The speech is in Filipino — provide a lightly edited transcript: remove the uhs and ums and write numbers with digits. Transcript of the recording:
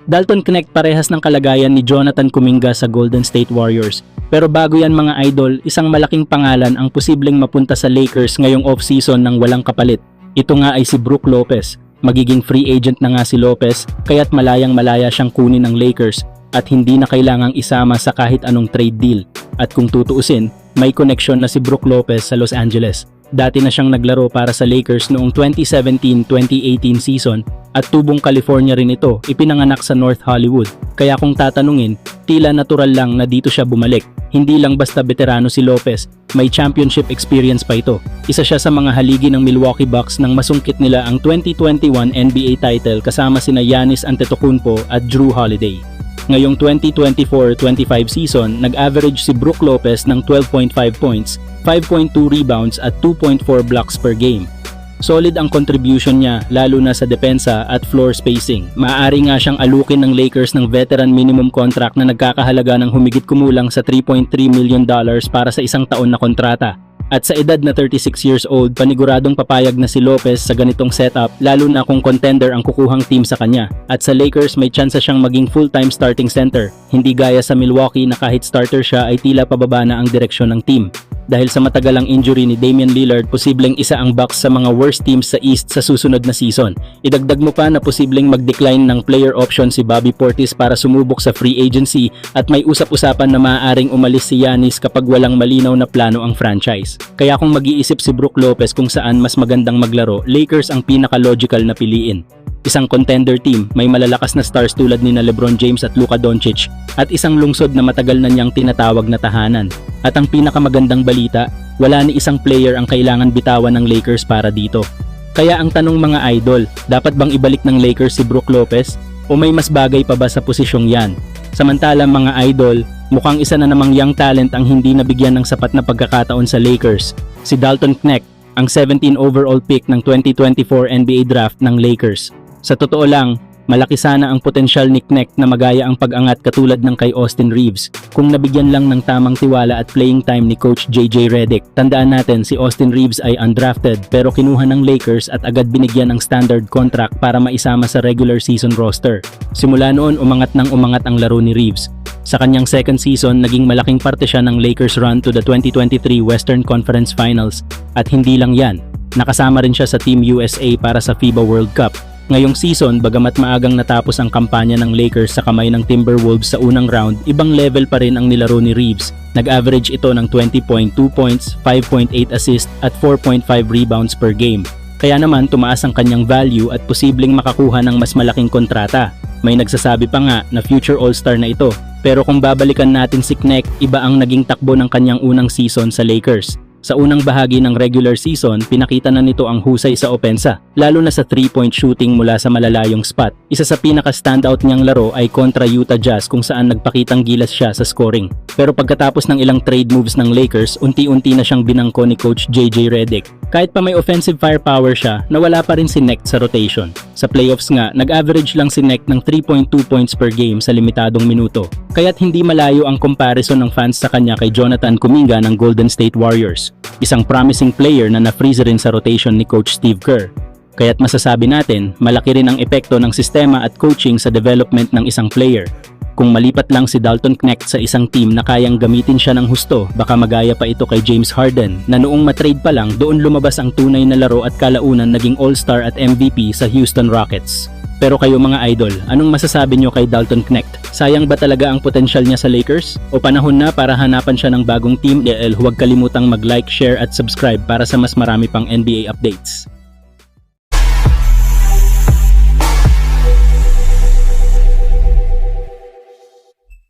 Dalton Knecht parehas ng kalagayan ni Jonathan Kuminga sa Golden State Warriors. Pero bago yan mga idol, isang malaking pangalan ang posibleng mapunta sa Lakers ngayong off-season ng walang kapalit. Ito nga ay si Brook Lopez. Magiging free agent na nga si Lopez, kaya't malayang-malaya siyang kunin ng Lakers at hindi na kailangang isama sa kahit anong trade deal. At kung tutuusin, may connection na si Brook Lopez sa Los Angeles. Dati na siyang naglaro para sa Lakers noong 2017-2018 season at tubong California rin ito, ipinanganak sa North Hollywood. Kaya kung tatanungin, tila natural lang na dito siya bumalik. Hindi lang basta veterano si Lopez, may championship experience pa ito. Isa siya sa mga haligi ng Milwaukee Bucks nang masungkit nila ang 2021 NBA title kasama sina Giannis Antetokounmpo at Jrue Holiday. Ngayong 2024-25 season, nag-average si Brook Lopez ng 12.5 points, 5.2 rebounds at 2.4 blocks per game. Solid ang contribution niya lalo na sa depensa at floor spacing. Maaari nga siyang alukin ng Lakers ng veteran minimum contract na nagkakahalaga ng humigit kumulang sa $3.3 million para sa isang taon na kontrata. At sa edad na 36 years old, paniguradong papayag na si Lopez sa ganitong setup lalo na kung contender ang kukuhang team sa kanya. At sa Lakers may tsansa siyang maging full-time starting center, hindi gaya sa Milwaukee na kahit starter siya ay tila pababa na ang direksyon ng team. Dahil sa matagalang injury ni Damian Lillard, posibleng isa ang Bucks sa mga worst teams sa East sa susunod na season. Idagdag mo pa na posibleng mag-decline ng player option si Bobby Portis para sumubok sa free agency at may usap-usapan na maaaring umalis si Giannis kapag walang malinaw na plano ang franchise. Kaya kung mag-iisip si Brook Lopez kung saan mas magandang maglaro, Lakers ang pinaka-logical na piliin. Isang contender team, may malalakas na stars tulad ni LeBron James at Luka Doncic at isang lungsod na matagal na niyang tinatawag na tahanan. At ang pinakamagandang balita, wala ni isang player ang kailangan bitawan ng Lakers para dito. Kaya ang tanong mga idol, dapat bang ibalik ng Lakers si Brook Lopez o may mas bagay pa ba sa posisyong yan? Samantalang mga idol, mukhang isa na namang young talent ang hindi nabigyan ng sapat na pagkakataon sa Lakers, si Dalton Knecht, ang 17 overall pick ng 2024 NBA draft ng Lakers. Sa totoo lang, malaki sana ang potensyal ni Knecht na magaya ang pag-angat katulad ng kay Austin Reeves kung nabigyan lang ng tamang tiwala at playing time ni Coach JJ Redick. Tandaan natin si Austin Reeves ay undrafted pero kinuha ng Lakers at agad binigyan ng standard contract para maisama sa regular season roster. Simula noon umangat ang laro ni Reeves. Sa kanyang second season, naging malaking parte siya ng Lakers run to the 2023 Western Conference Finals at hindi lang yan, nakasama rin siya sa Team USA para sa FIBA World Cup. Ngayong season, bagamat maagang natapos ang kampanya ng Lakers sa kamay ng Timberwolves sa unang round, ibang level pa rin ang nilaro ni Reeves. Nag-average ito ng 20.2 points, 5.8 assists at 4.5 rebounds per game. Kaya naman tumaas ang kanyang value at posibleng makakuha ng mas malaking kontrata. May nagsasabi pa nga na future all-star na ito. Pero kung babalikan natin si Knecht, iba ang naging takbo ng kanyang unang season sa Lakers. Sa unang bahagi ng regular season, pinakita na nito ang husay sa opensa, lalo na sa 3-point shooting mula sa malalayong spot. Isa sa pinaka-standout niyang laro ay kontra Utah Jazz kung saan nagpakitang gilas siya sa scoring. Pero pagkatapos ng ilang trade moves ng Lakers, unti-unti na siyang binangko ni Coach JJ Redick. Kahit pa may offensive firepower siya, nawala pa rin si Knecht sa rotation. Sa playoffs nga, nag-average lang si Knecht ng 3.2 points per game sa limitadong minuto. Kaya't hindi malayo ang comparison ng fans sa kanya kay Jonathan Kuminga ng Golden State Warriors. Isang promising player na na-freeze rin sa rotation ni Coach Steve Kerr. Kaya't masasabi natin, malaki rin ang epekto ng sistema at coaching sa development ng isang player. Kung malipat lang si Dalton Knecht sa isang team na kayang gamitin siya ng husto, baka magaya pa ito kay James Harden na noong matrade pa lang doon lumabas ang tunay na laro at kalaunan naging All-Star at MVP sa Houston Rockets. Pero kayo mga idol, anong masasabi nyo kay Dalton Knecht? Sayang ba talaga ang potensyal niya sa Lakers? O panahon na para hanapan siya ng bagong team? Huwag kalimutang mag-like, share at subscribe para sa mas marami pang NBA updates.